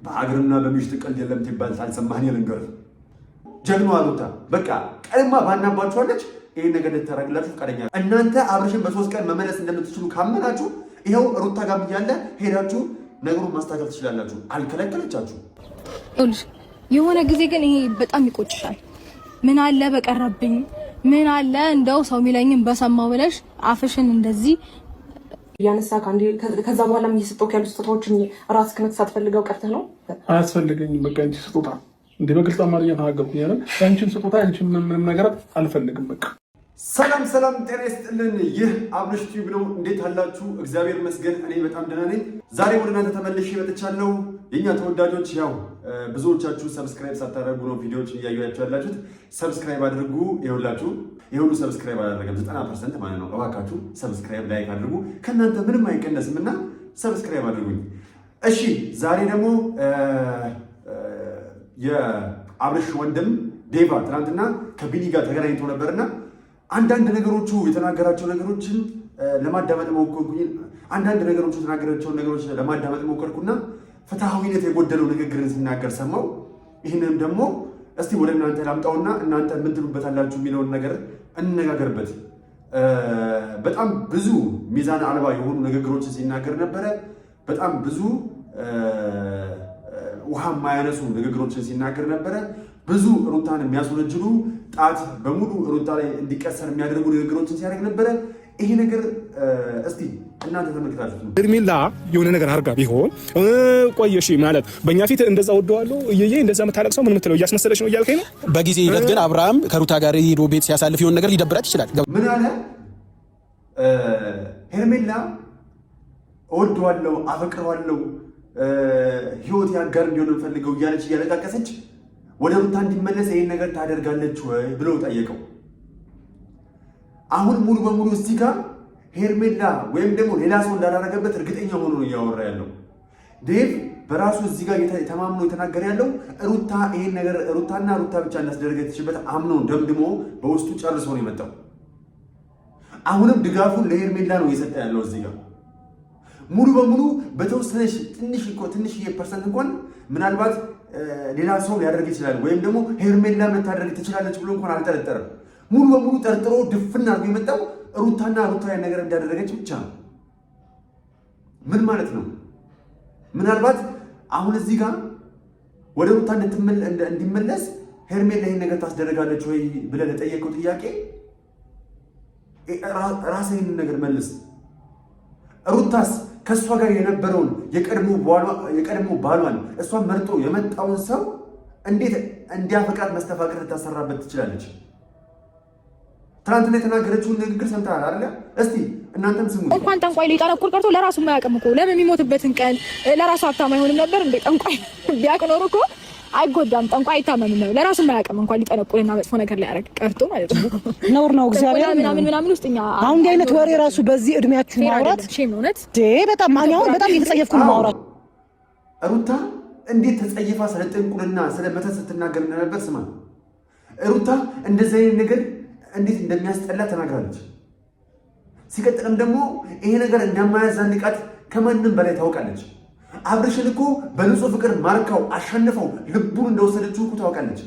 በአገርና በሚስት ቀልድ የለም ትባል ሳልሰማህን የልንገር ጀግኗ ሩታ በቃ ቀድማ ባናባችኋለች ይሄን ነገር ልታረግላችሁ ፈቃደኛ እናንተ አብርሽን በ3 ቀን መመለስ እንደምትችሉ ካመናችሁ ይሄው ሩታ ጋር ያለ ሄዳችሁ ነገሩን ማስተካከል ትችላላችሁ አልከለከለቻችሁ የሆነ ጊዜ ግን ይሄ በጣም ይቆጭሻል ምን አለ በቀረብኝ ምን አለ እንደው ሰው ሚለኝን በሰማው ብለሽ አፍሽን እንደዚህ ያነሳ ካንዲ ከዛ በኋላ እየሰጠው ያሉ ስጦታዎችን ራስክ መክሳት ፈልገው ቀርተህ ነው አያስፈልገኝም በቃ እንጂ ስጦታ እንዴ በግልጽ አማርኛ ተናገርኩኝ አይደል አንቺን ስጦታ አንቺን ምንም ነገር አልፈልግም በቃ ሰላም ጤና ይስጥልን ይህ አብርሽ ቲዩብ ነው እንዴት አላችሁ እግዚአብሔር ይመስገን እኔ በጣም ደህና ነኝ ዛሬ ወደ እናንተ ተመልሼ መጥቻለሁ የኛ ተወዳጆች ያው ብዙዎቻችሁ ሰብስክራይብ ሳታደርጉ ነው ቪዲዮዎችን እያያችሁ ያላችሁት ሰብስክራይብ አድርጉ ይኸውላችሁ ይሁሉ ሰብስክራይብ አላደረገም 90% ማለት ነው እባካችሁ ሰብስክራይብ ላይክ አድርጉ ከእናንተ ምንም አይቀነስምና ሰብስክራይብ አድርጉኝ እሺ ዛሬ ደግሞ የአብርሽ ወንድም ዴቫ ትናንትና ከቢኒ ጋር ተገናኝቶ ነበርና አንዳንድ ነገሮቹ የተናገራቸው ነገሮችን ለማዳመጥ ሞከርኩኝ አንዳንድ ነገሮቹ የተናገራቸው ነገሮች ለማዳመጥ ሞከርኩና ፍትሃዊነት የጎደለው ንግግርን ሲናገር ሰማው ይሄንንም ደግሞ እስቲ ወደ እናንተ ላምጣውና እናንተ ምን ትሉበታላችሁ የሚለውን ነገር እንነጋገርበት በጣም ብዙ ሚዛን አልባ የሆኑ ንግግሮችን ሲናገር ነበረ በጣም ብዙ ውሃ ማያነሱ ንግግሮችን ሲናገር ነበረ ብዙ ሩታን የሚያስወነጅሉ ጣት በሙሉ ሩታ ላይ እንዲቀሰር የሚያደርጉ ንግግሮችን ሲያደርግ ነበረ ይሄ ነገር እስቲ እናንተ ተመልክታችሁት ነው እርሚላ የሆነ ነገር አርጋ ቢሆን ቆየሽ ማለት በእኛ ፊት እንደዛ ወደዋለሁ እየየ እንደዛ መታለቅሰው ምን ምትለው እያስመሰለሽ ነው እያልከኝ ነው በጊዜ ሂደት ግን አብርሃም ከሩታ ጋር ሄዶ ቤት ሲያሳልፍ የሆነ ነገር ሊደብራት ይችላል ምን አለ ሄርሜላ ወደዋለሁ አፈቅረዋለሁ ህይወት ያጋር እንዲሆን ፈልገው እያለች እያለቃቀሰች ወደ ሩታ እንዲመለስ ይሄን ነገር ታደርጋለች ወይ ብሎ ጠየቀው አሁን ሙሉ በሙሉ እዚህ ጋር ሄርሜላ ወይም ደግሞ ሌላ ሰው እንዳላረገበት እርግጠኛ ሆኖ ነው እያወራ ያለው ዴቭ በራሱ እዚህ ጋር ተማምኖ የተናገረ ያለው ሩታ ይሄን ነገር ሩታና ሩታ ብቻ እንዳስደረገችበት አምኖ ደምድሞ በውስጡ ጨርሶ ነው የመጣው አሁንም ድጋፉን ለሄርሜላ ነው እየሰጠ ያለው እዚህ ጋር ሙሉ በሙሉ በተወሰነሽ ትንሽ ፐርሰንት እንኳን ምናልባት ሌላ ሰው ሊያደርግ ይችላል ወይም ደግሞ ሄርሜላ ልታደርግ ትችላለች ብሎ እንኳን አልጠረጠረም ሙሉ በሙሉ ጠርጥሮ ድፍና አድርጎ የመጣው ሩታና ሩታ ያን ነገር እንዳደረገች ብቻ ነው ምን ማለት ነው ምናልባት አሁን እዚህ ጋር ወደ ሩታ እንዲመለስ ሄርሜላ ይሄን ነገር ታስደርጋለች ወይ ብለህ ለጠየቀው ጥያቄ ራስህን ነገር መልስ ሩታስ ከሷ ጋር የነበረውን የቀድሞ ባሏን እሷን መርጦ የመጣውን ሰው እንዴት እንዲያፈቅራት መስተፋቅር ልታሰራበት ትችላለች ትናንትና የተናገረችውን ንግግር ሰምተሃል አይደል እስቲ እናንተም ስሙ እንኳን ጠንቋይ ሊጠነቁር ቀርቶ ለራሱ የማያውቅም እኮ ለምን የሚሞትበትን ቀን ለራሱ ሀብታም አይሆንም ነበር እንዴ ጠንቋይ ቢያውቅ ኖሮ እኮ አይጎዳም ጠንቋይ አይታመንም ነው ለራሱ የማያውቅም እንኳን ሊጠነቁርና መጥፎ ነገር ሊያደርግ ቀርቶ ማለት ነው ነውር ነው እግዚአብሔር ምናምን ውስጥኛ አሁን እንዲህ አይነት ወሬ ራሱ በዚህ እድሜያችሁ ማውራት ሼም ነው ነት በጣም ማንኛውም በጣም እየተጸየፍኩ ነው ማውራት ሩታ እንዴት ተጸይፋ ስለ ጥንቁልና ስለ መተት ስትናገር እንደነበር ስማ ሩታ እንደዚህ አይነት ነገር እንዴት እንደሚያስጠላ ተናግራለች ሲቀጥልም ደግሞ ይሄ ነገር እንደማያዛንቃት ከማንም በላይ ታውቃለች አብርሽን እኮ በንጹህ ፍቅር ማርካው አሸንፈው ልቡን እንደወሰደችው እኮ ታውቃለች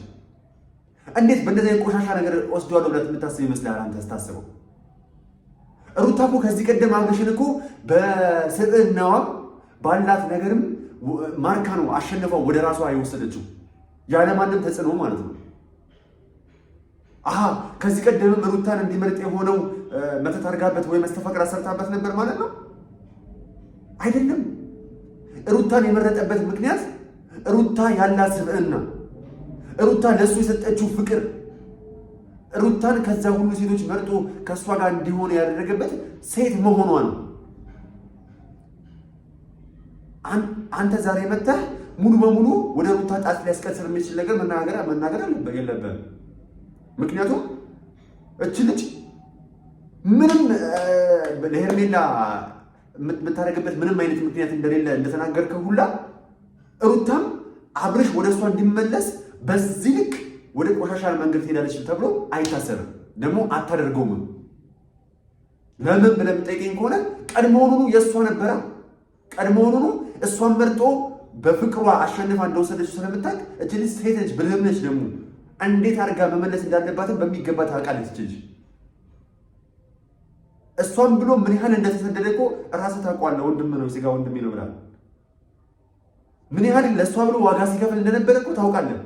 እንዴት በእንደዚህ አይነት ቆሻሻ ነገር ወስዷለሁ ብላ የምታስብ ይመስላል አንተ ስታስበው ሩታ እኮ ከዚህ ቀደም አብርሽን እኮ በስብዕናዋ ባላት ነገርም ማርካ ነው አሸንፈው ወደ ራሷ የወሰደችው ያለ ማንም ተጽዕኖ ማለት ነው ከዚህ ቀደምም ሩታን እንዲመርጥ የሆነው መተት አድርጋበት ወይ መስተፋቅር አሰርታበት ነበር ማለት ነው አይደለም ሩታን የመረጠበት ምክንያት ሩታ ያላት ስብዕና ሩታ ለሱ የሰጠችው ፍቅር ሩታን ከዛ ሁሉ ሴቶች መርጦ ከሷ ጋር እንዲሆን ያደረገበት ሴት መሆኗ ነው አንተ ዛሬ መጥተህ ሙሉ በሙሉ ወደ ሩታ ጣት ሊያስቀስር የሚችል ነገር መናገር የለብህም ምክንያቱም እቺ ልጅ ምንም ለሄርሜላ የምታደርግበት ምንም አይነት ምክንያት እንደሌለ እንደተናገርከው ሁላ ሩታም አብርሽ ወደ እሷ እንዲመለስ በዚህ ልክ ወደ ቆሻሻ መንገድ ትሄዳለች ተብሎ አይታሰብም ደግሞ አታደርገውም ለምን ብለህ የምጠይቀኝ ከሆነ ቀድሞውኑ የእሷ ነበረ ቀድሞውኑ እሷን መርጦ በፍቅሯ አሸንፋ እንደወሰደችው ስለምታውቅ እቺ ልጅ ሴት ነች፣ ብልህም ነች። ደግሞ እንዴት አድርጋ መመለስ እንዳለባትም በሚገባ ታውቃለች። እቺ ልጅ እሷም ብሎ ምን ያህል እንደተሰደደ እኮ ራስህ ታውቀዋለህ። ወንድም ነው ስጋ ወንድሜ ነው ብላ ምን ያህል ለእሷ ብሎ ዋጋ ሲከፍል እንደነበረ እኮ ታውቃለህ።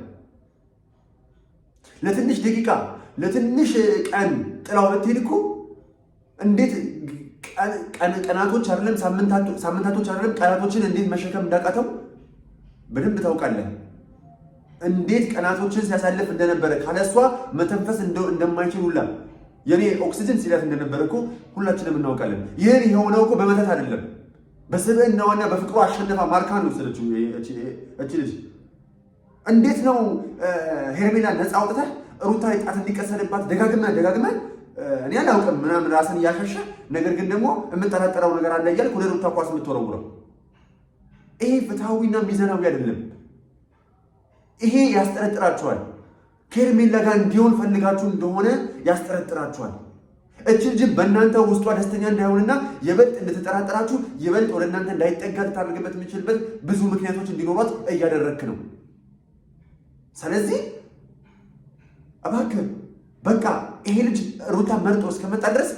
ለትንሽ ደቂቃ ለትንሽ ቀን ጥላው ብትሄድ እኮ እንዴት ቀናቶች አይደለም ሳምንታቶች አይደለም ቀናቶችን እንዴት መሸከም እንዳቃተው በደንብ ታውቃለህ። እንዴት ቀናቶችን ሲያሳልፍ እንደነበረ ካለሷ መተንፈስ እንደማይችል ሁላ የኔ ኦክሲጅን ሲላት እንደነበረ እኮ ሁላችንም እናውቃለን። ይህን የሆነው እኮ በመተት አይደለም፣ በስብዕናዋና በፍቅሯ አሸነፋ ማርካ ነው ወሰደችው። እቺ ልጅ እንዴት ነው ሄርሜላ ነፃ አውጥተህ ሩታ ጣት እንዲቀሰልባት ደጋግመህ እኔ አላውቅም ምናምን ራስን እያሸሸ ነገር ግን ደግሞ የምጠራጠረው ነገር አለ እያልክ ወደ ሩታ ኳስ የምትወረውረው? ይሄ ፍትሐዊና ሚዛናዊ አይደለም። ይሄ ያስጠረጥራችኋል። ከሄርሜላ ጋር እንዲሆን ፈልጋችሁ እንደሆነ ያስጠረጥራችኋል። እቺ ልጅ በእናንተ ውስጧ ደስተኛ እንዳይሆንና የበልጥ እንድትጠራጠራችሁ የበልጥ ወደ እናንተ እንዳይጠጋ ልታደርግበት የሚችልበት ብዙ ምክንያቶች እንዲኖሯት እያደረግክ ነው። ስለዚህ እባክህ በቃ ይሄ ልጅ ሩታ መርጦ እስከመጣ ድረስ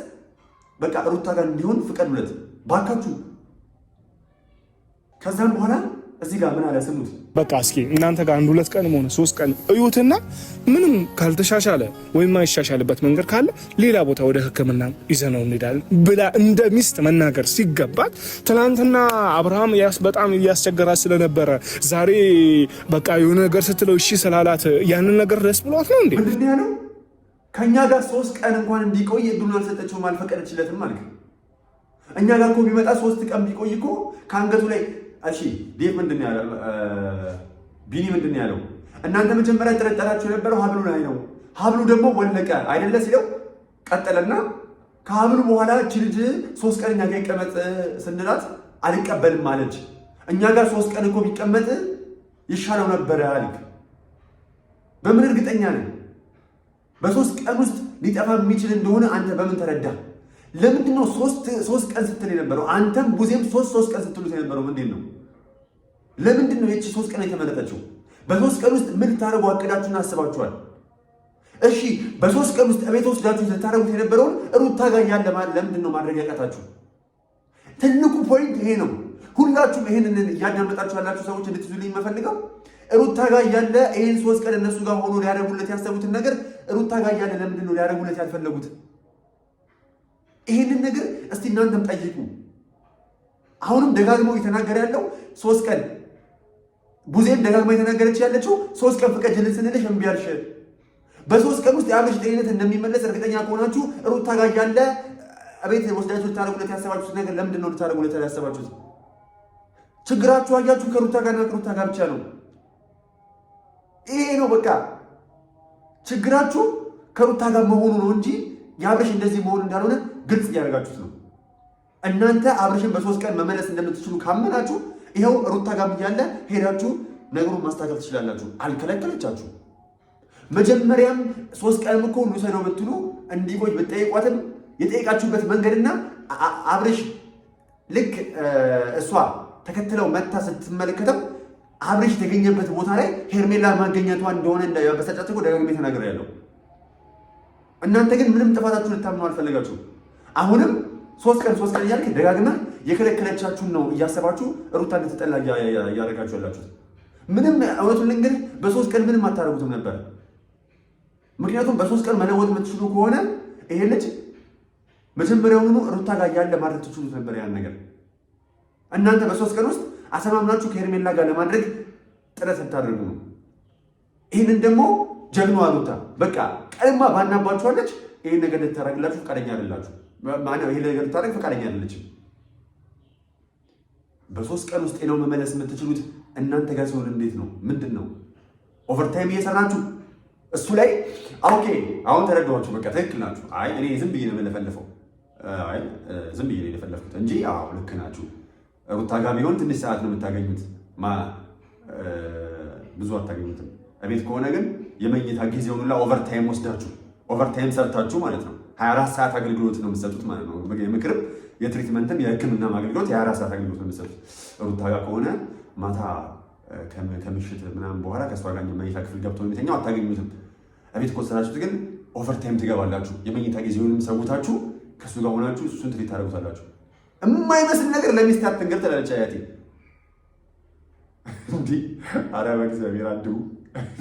በቃ ሩታ ጋር እንዲሆን ፍቀዱለት ባካችሁ። ከዛም በኋላ እዚህ ጋር ምን አለ ስሙት። በቃ እስኪ እናንተ ጋር 1 2 ቀን ሆነ 3 ቀን እዩትና ምንም ካልተሻሻለ ወይም ማይሻሻልበት መንገድ ካለ ሌላ ቦታ ወደ ሕክምና ይዘነው እንሄዳለን ብላ እንደ ሚስት መናገር ሲገባት ትናንትና አብርሃም በጣም እያስቸገራት ስለነበረ ዛሬ በቃ የሆነ ነገር ስትለው እሺ ስላላት ያንን ነገር ደስ ብሏት ነው እንዴ? ምንድን ያለው? ከእኛ ጋር 3 ቀን እንኳን እንዲቆይ እድሉን አልሰጠችውም፣ አልፈቀደችለትም ማለት ነው። እኛ ጋር እኮ ቢመጣ 3 ቀን ቢቆይ እኮ ከአንገቱ ላይ እሺ ዴቭ ምንድን ነው ያለው? ቢኒ ምንድን ነው ያለው? እናንተ መጀመሪያ ጠረጠራችሁ የነበረው ሀብሉ ላይ ነው። ሀብሉ ደግሞ ወለቀ አይደለ ሲለው ቀጠለና ከሀብሉ በኋላ እቺ ልጅ 3 ቀን እኛ ጋር ይቀመጥ ስንላት አልቀበልም አለች። እኛ ጋር 3 ቀን እኮ ቢቀመጥ ይሻለው ነበረ አልክ። በምን እርግጠኛ ነህ? በ3 ቀን ውስጥ ሊጠፋ የሚችል እንደሆነ አንተ በምን ተረዳ? ለምንድን ነው 3 ቀን ስትል የነበረው? አንተም ቡዜም 3 ቀን ስትሉት የነበረው ምንድን ነው? ለምንድን ነው የቺ 3 ቀን የተመረጠችው? በ3 ቀን ውስጥ ምን ልታረጉ አቅዳችሁና አስባችኋል? እሺ በ3 ቀን ውስጥ እቤት ወስዳችሁ ልታረጉት የነበረውን ሩታ ጋር ያለ ለምንድን ነው ማድረግ ያቃታችሁ? ትልቁ ፖይንት ይሄ ነው። ሁላችሁም ይሄንን እያዳመጣችሁ ያላችሁ ሰዎች እንድትይዙልኝ የምፈልገው ሩታ ጋር ያለ ይሄን 3 ቀን እነሱ ጋር ሆኖ ሊያደርጉለት ያሰቡትን ነገር ሩታ ጋር ያለ ለምንድን ነው ሊያደርጉለት ያልፈለጉት? ይሄንን ነገር እስቲ እናንተም ጠይቁ። አሁንም ደጋግመው እየተናገረ ያለው 3 ቀን ቡዜም ደጋግማ የተናገረች ያለችው 3 ቀን ፍቀጅልን ስንልሽ እምቢ አልሽ። በ3 ቀን ውስጥ የአብርሽ ጤንነት እንደሚመለስ እርግጠኛ ከሆናችሁ ሩታ ጋር ያለ እቤት ወስዳችሁ ልታደርጉለት ያሰባችሁት ነገር ለምንድን ነው ልታደርጉለት ያሰባችሁት? ችግራችሁ አያችሁ ከሩታ ጋርና ከሩታ ጋር ብቻ ነው። ይሄ ነው በቃ ችግራችሁ ከሩታ ጋር መሆኑ ነው እንጂ የአብርሽ እንደዚህ መሆኑ እንዳልሆነ ግልጽ እያደረጋችሁት ነው። እናንተ አብርሽን በ3 ቀን መመለስ እንደምትችሉ ካመናችሁ ይኸው ሩታ ጋር እያለ ሄዳችሁ ነገሩን ማስተካከል ትችላላችሁ። አልከለከለቻችሁ። መጀመሪያም 3 ቀንም እኮ ልውሰደው ብትሉ እንዲቆይ ብትጠይቋትም የጠየቃችሁበት መንገድና አብርሽ ልክ እሷ ተከትለው መታ ስትመለከተው አብርሽ የተገኘበት ቦታ ላይ ሄርሜላ ማገኘቷ እንደሆነ በሰጫት እኮ ደጋግሜ ተናግሬያለሁ። እናንተ ግን ምንም ጥፋታችሁ ልታምኑ አልፈለጋችሁ። አሁንም 3 ቀን እያልክ ደጋግመህ የከለከለቻችሁን ነው እያሰባችሁ ሩታ እንድትጠላ እያደረጋችሁ ያላችሁት። ምንም እውነቱን ልንገርህ በ3 ቀን ምንም አታደርጉትም ነበር። ምክንያቱም በ3 ቀን መለወጥ የምትችሉ ከሆነ ይሄ ልጅ መጀመሪያውኑ ሩታ ጋር ያለ ማድረግ ትችሉት ነበር። ያን ነገር እናንተ በ3 ቀን ውስጥ አሰማምናችሁ ከሄርሜላ ጋር ለማድረግ ጥረት ስታደርጉ ነው። ይህንን ደግሞ ጀግኗ ሩታ በቃ ቀድማ ባናባችኋለች። ይህን ነገር ልታደርግላችሁ ፈቃደኛ አይደላችሁ። ይሄ ነገር ልታደርግ ፈቃደኛ አይደለችም። በ3 ቀን ውስጥ ነው መመለስ የምትችሉት እናንተ ጋር ሲሆን እንዴት ነው? ምንድን ነው ኦቨርታይም እየሰራችሁ እሱ ላይ? ኦኬ አሁን ተረዳኋችሁ። በቃ ትክክል ናችሁ። አይ እኔ ዝም ብዬ ነው የምለፈልፈው። አይ ዝም ብዬ ነው የለፈለፍኩት እንጂ አዎ ልክ ናችሁ። ሩታ ጋር ቢሆን ትንሽ ሰዓት ነው የምታገኙት፣ ብዙ አታገኙትም። እቤት ከሆነ ግን የመኝታ ጊዜውን ሁላ ኦቨርታይም ወስዳችሁ ኦቨርታይም ሰርታችሁ ማለት ነው 24 ሰዓት አገልግሎት ነው የምትሰጡት ማለት ነው። የምክርም የትሪትመንትም የሕክምና አገልግሎት የ24 ሰዓት አገልግሎት ነው የምትሰጡት። ሩታ ጋር ከሆነ ማታ ከምሽት ምናምን በኋላ ከእሷ ጋር መኝታ ክፍል ገብቶ የሚተኛው አታገኙትም። እቤት ከወሰዳችሁት ግን ኦቨርታይም ትገባላችሁ። የመኝታ ጊዜውንም ሰውታችሁ ከእሱ ጋር ሆናችሁ እሱን ትሪት ታደርጉታላችሁ። የማይመስል ነገር ለሚስት አትንገር ትላለች አያቴ። እንዲህ ኧረ በእግዚአብሔር አድቡ።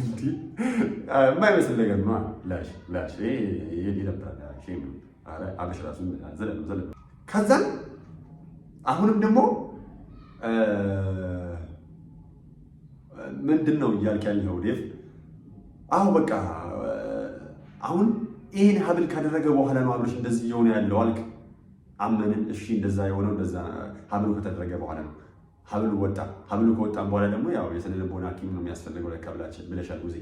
እንዲህ የማይመስል ነገር ነው። ላሽ ይደብራል። አበሽ ራሱ ዘለ ከዛን አሁንም ደግሞ ምንድን ነው እያልክ ያለው ዴቭ? አሁ በቃ አሁን ይህን ሀብል ካደረገ በኋላ ነው አብርሽ እንደዚህ እየሆነ ያለው አልክ። አመንን። እሺ እንደዛ የሆነው እንደዛ ሀብሉ ከተደረገ በኋላ ነው። ሀብሉ ወጣ። ሀብሉ ከወጣም በኋላ ደግሞ ያው የስነ ልቦና ሐኪም ነው የሚያስፈልገው ለካ ብለሻል ጊዜ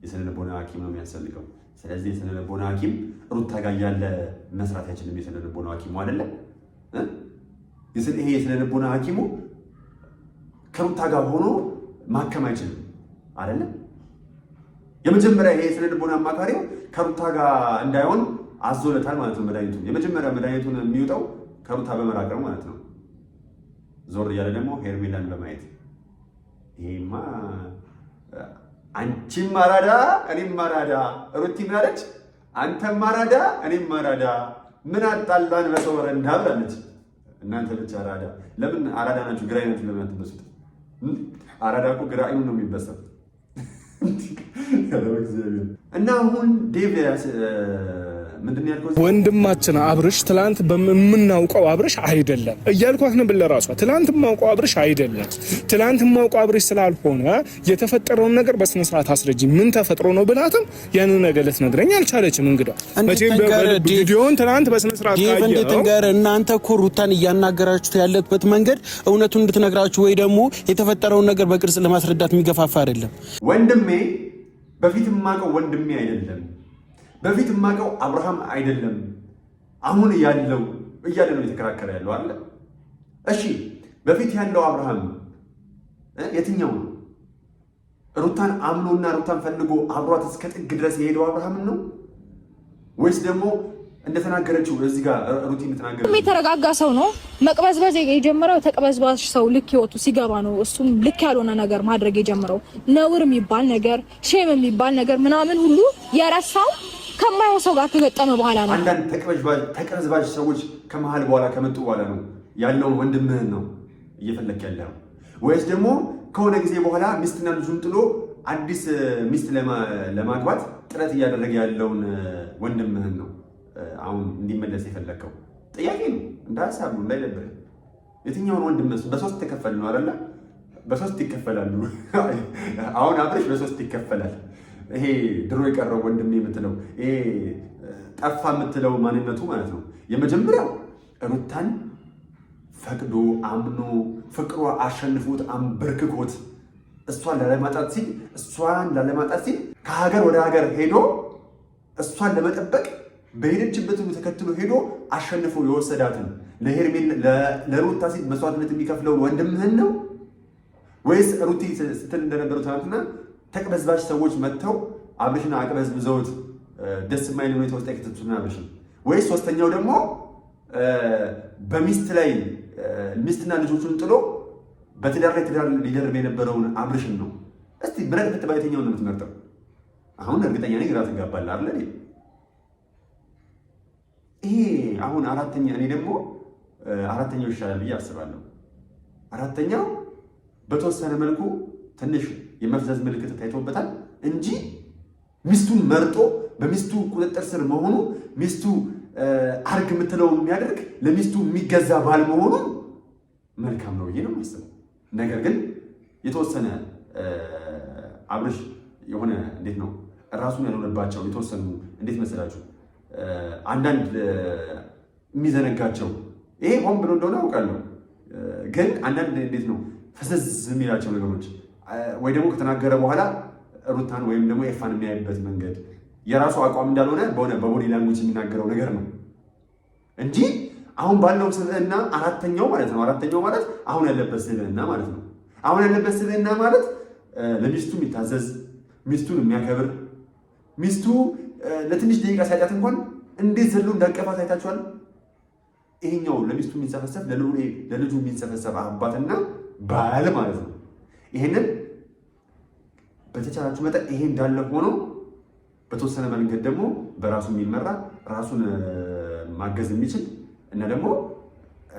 የስነ ልቦና ሐኪም ነው የሚያስፈልገው። ስለዚህ የስነ ልቦና ሐኪም ሩታ ጋር ያለ መስራት አይችልም። የስነ ልቦና ሐኪሙ አይደለም ይሄ የስነ ልቦና ሐኪሙ ከሩታ ጋር ሆኖ ማከም አይችልም አይደለም። የመጀመሪያ ይሄ የስነ ልቦና አማካሪው ከሩታ ጋር እንዳይሆን አዞለታል ማለት ነው። መድኃኒቱን የመጀመሪያ መድኃኒቱን የሚውጠው ከሩታ በመራቅ ነው ማለት ነው። ዞር እያለ ደግሞ ሄርሜላን በማየት ይሄማ አንቺም አራዳ እኔም አራዳ፣ ሩቲ ማለች አንተም አራዳ እኔም አራዳ፣ ምን አጣላን በሰው በረንዳ ብላለች። እናንተ ብቻ አራዳ። ለምን አራዳ ናችሁ? ግራ አይናችሁ ለምን አትበሱት? አራዳ እኮ ግራ አይኑ ነው የሚበሳው። እና አሁን ዴቭ ምንድን ያልኩት ወንድማችን አብርሽ ትላንት በምናውቀው አብርሽ አይደለም እያልኳት ነው። ለራሷ ትላንት የማውቀው አብርሽ አይደለም። ትላንት የማውቀው አብርሽ ስላልሆነ የተፈጠረውን ነገር በስነ ስርዓት አስረጂ። ምን ተፈጥሮ ነው ብላትም ያንን ነገር ልትነግረኝ አልቻለችም። እንግዲህ መቼም ቪዲዮውን ትላንት በስነ ስርዓት ካየው እንዴት እንገር እናንተ እኮ ሩታን እያናገራችሁት ያለበት መንገድ እውነቱን እንድትነግራችሁ ወይ ደግሞ የተፈጠረውን ነገር በቅርጽ ለማስረዳት የሚገፋፋ አይደለም። ወንድሜ በፊት የማውቀው ወንድሜ አይደለም። በፊት የማውቀው አብርሃም አይደለም። አሁን ያለው እያለ ነው የተከራከረ ያለው አለ። እሺ በፊት ያለው አብርሃም የትኛው ነው? ሩታን አምኖና ሩታን ፈልጎ አብሯት እስከ ጥግ ድረስ የሄደው አብርሃም ነው ወይስ ደግሞ እንደተናገረችው እዚህ ጋር ሩቲ እንደተናገረችው የተረጋጋ ሰው ነው? መቅበዝበዝ የጀመረው ተቅበዝባዥ ሰው ልክ ህይወቱ ሲገባ ነው። እሱም ልክ ያልሆነ ነገር ማድረግ የጀመረው ነውር የሚባል ነገር ሼም የሚባል ነገር ምናምን ሁሉ የረሳው ከማየው ሰው ጋር ከገጠመ በኋላ ነው። አንዳንድ ተቅበዝባዥ ሰዎች ከመሃል በኋላ ከመጡ በኋላ ነው ያለውን ወንድምህን ነው እየፈለክ ያለው ወይስ ደግሞ ከሆነ ጊዜ በኋላ ሚስትና ልጁን ጥሎ አዲስ ሚስት ለማግባት ጥረት እያደረገ ያለውን ወንድምህን ነው አሁን እንዲመለስ የፈለከው? ጥያቄ ነው። እንደ ሀሳብ ነው እንዳይደብር። የትኛውን ወንድም በሶስት ተከፈል ነው አይደለ? በሶስት ይከፈላሉ። አሁን አብርሽ በሶስት ይከፈላል። ይሄ ድሮ የቀረው ወንድም የምትለው ይሄ ጠፋ የምትለው ማንነቱ ማለት ነው። የመጀመሪያው ሩታን ፈቅዶ አምኖ ፍቅሯ አሸንፎት አንበርክኮት እሷን ላለማጣት ሲል ከሀገር ወደ ሀገር ሄዶ እሷን ለመጠበቅ በሄደችበት ተከትሎ ሄዶ አሸንፎ የወሰዳትን ለሩታ ሲል መስዋዕትነት የሚከፍለውን ወንድምህን ነው ወይስ ሩቲ ስትል እንደነበረው ትናንትና ተቅበዝባዥ ሰዎች መጥተው አብርሽን አቅበዝብዘውት ደስ የማይል ሁኔታ ውስጥ አይከተቱና አብርሽን? ወይስ ሶስተኛው ደግሞ በሚስት ላይ ሚስትና ልጆቹን ጥሎ በትዳር ላይ ትዳር ሊደርብ የነበረውን አብርሽን ነው? እስቲ ብረት ብትባይ የትኛውን ነው የምትመርጠው? አሁን እርግጠኛ ነኝ ግራ ትጋባለህ አይደል? ይሄ አሁን አራተኛ፣ እኔ ደግሞ አራተኛው ይሻላል ብዬ አስባለሁ። አራተኛው በተወሰነ መልኩ ትንሽ የመፍዘዝ ምልክት ታይቶበታል እንጂ ሚስቱን መርጦ በሚስቱ ቁጥጥር ስር መሆኑ ሚስቱ አርግ የምትለው የሚያደርግ ለሚስቱ የሚገዛ ባል መሆኑ መልካም ነው ብዬ ነው የማስበው። ነገር ግን የተወሰነ አብርሽ የሆነ እንዴት ነው ራሱን ያልሆነባቸው የተወሰኑ እንዴት መሰላችሁ አንዳንድ የሚዘነጋቸው ይሄ ሆን ብሎ እንደሆነ አውቃለሁ። ግን አንዳንድ እንዴት ነው ፈዘዝ የሚላቸው ነገሮች ወይ ደግሞ ከተናገረ በኋላ ሩታን ወይም ደግሞ ኤፋን የሚያይበት መንገድ የራሱ አቋም እንዳልሆነ በቦዲ ላንጉጅ የሚናገረው ነገር ነው እንጂ አሁን ባለው ስብዕና አራተኛው ማለት ነው። አራተኛው ማለት አሁን ያለበት ስብዕና ማለት ነው። አሁን ያለበት ስብዕና ማለት ለሚስቱ የሚታዘዝ ሚስቱን የሚያከብር ሚስቱ ለትንሽ ደቂቃ ሳይጣት እንኳን እንዴት ዘሎ እንዳቀፋት አይታችኋል። ይሄኛው ለሚስቱ የሚንሰፈሰፍ ለልጁ የሚንሰፈሰፍ አባትና ባል ማለት ነው። ይሄንን በተቻላችሁ መጠን ይሄ እንዳለ ሆኖ በተወሰነ መንገድ ደግሞ በራሱ የሚመራ ራሱን ማገዝ የሚችል እና ደግሞ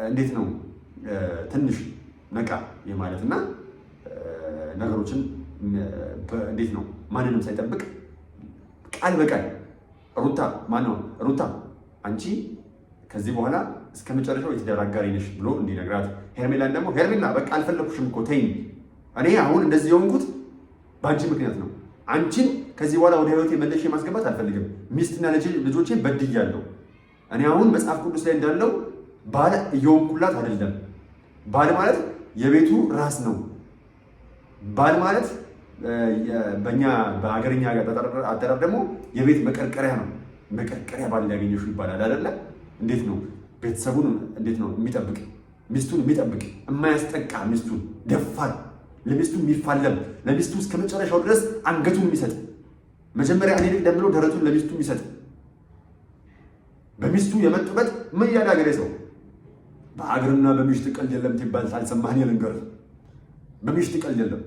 እንዴት ነው ትንሽ ነቃ የማለትና ነገሮችን እንዴት ነው ማንንም ሳይጠብቅ ቃል በቃል ሩታ አንቺ ከዚህ በኋላ እስከ መጨረሻው የትዳር አጋሪ ነሽ ብሎ እንዲነግራት፣ ሄርሜላን ደግሞ ሄርሜላ በቃ አልፈለኩሽም እኮ ተይኝ፣ እኔ አሁን እንደዚህ የሆንኩት በአንቺ ምክንያት ነው። አንቺን ከዚህ በኋላ ወደ ህይወቴ መልሼ ማስገባት አልፈልግም። ሚስትና ልጆቼን በድያለሁ። እኔ አሁን መጽሐፍ ቅዱስ ላይ እንዳለው ባል እየሆንኩላት አይደለም። ባል ማለት የቤቱ ራስ ነው። ባል ማለት በእኛ በሀገርኛ አጠራር ደግሞ የቤት መቀርቀሪያ ነው። መቀርቀሪያ ባል ያገኘሽው ይባላል አይደለ? እንዴት ነው ቤተሰቡን እንዴት ነው የሚጠብቅ፣ ሚስቱን የሚጠብቅ፣ የማያስጠቃ ሚስቱን ደፋር፣ ለሚስቱ የሚፋለም፣ ለሚስቱ እስከ መጨረሻው ድረስ አንገቱን የሚሰጥ፣ መጀመሪያ እኔ ልቅደም ብሎ ደረቱን ለሚስቱ የሚሰጥ፣ በሚስቱ የመጡበት ምን ያለ ሀገሬ ሰው በሀገርና በሚስት ቀልድ የለም ትባል ሳልሰማህ ልንገርህ። በሚስት ቀልድ የለም፣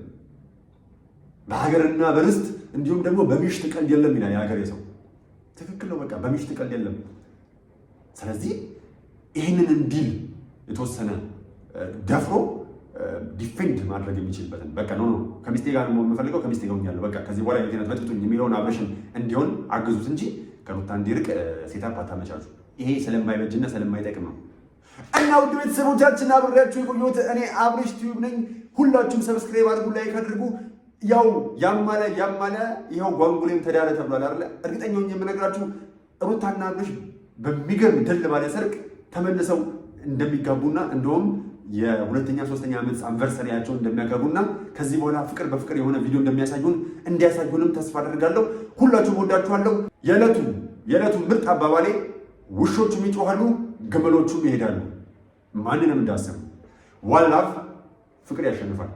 በሀገርና በርስት እንዲሁም ደግሞ በሚስት ቀልድ የለም ይላል የሀገሬ ሰው። ትክክል ነው። በቃ በሚስት ቀልድ የለም። ስለዚህ ይህንን እንዲል የተወሰነ ደፍሮ ዲፌንድ ማድረግ የሚችልበትን በቃ ኖ ከሚስቴ ጋር የምፈልገው ከሚስቴ ጋር ሆኛለሁ፣ በቃ ከዚህ በኋላ የቴነት በጥብጡኝ የሚለውን አብረሽን እንዲሆን አግዙት እንጂ ከሩታ እንዲርቅ ሴታፕ አታመቻቹ። ይሄ ስለማይበጅና ስለማይጠቅም ነው። እና ውድ ቤተሰቦቻችን አብሬያችሁ የቆየሁት እኔ አብሬሽ ቲዩብ ነኝ። ሁላችሁም ሰብስክራይብ አድርጉ፣ ላይክ አድርጉ። ያው ያማለ ይኸው ጓንጉሌም ተዳለ ተብሏል አይደለ? እርግጠኛ ሆኜ የምነግራችሁ ሩታና አብሬሽ በሚገርም ድል ባለ ሰርግ ተመልሰው እንደሚጋቡና እንደውም የሁለተኛ ሶስተኛ ዓመት አንቨርሰሪያቸውን እንደሚያከብሩና ከዚህ በኋላ ፍቅር በፍቅር የሆነ ቪዲዮ እንዲያሳዩንም ተስፋ አደርጋለሁ። ሁላችሁም ወዳችኋለሁ። የዕለቱ ምርጥ አባባሌ ውሾቹም ይጮሃሉ፣ ግመሎቹም ይሄዳሉ። ማንንም እንዳሰሙ ዋን ላቭ፣ ፍቅር ያሸንፋል።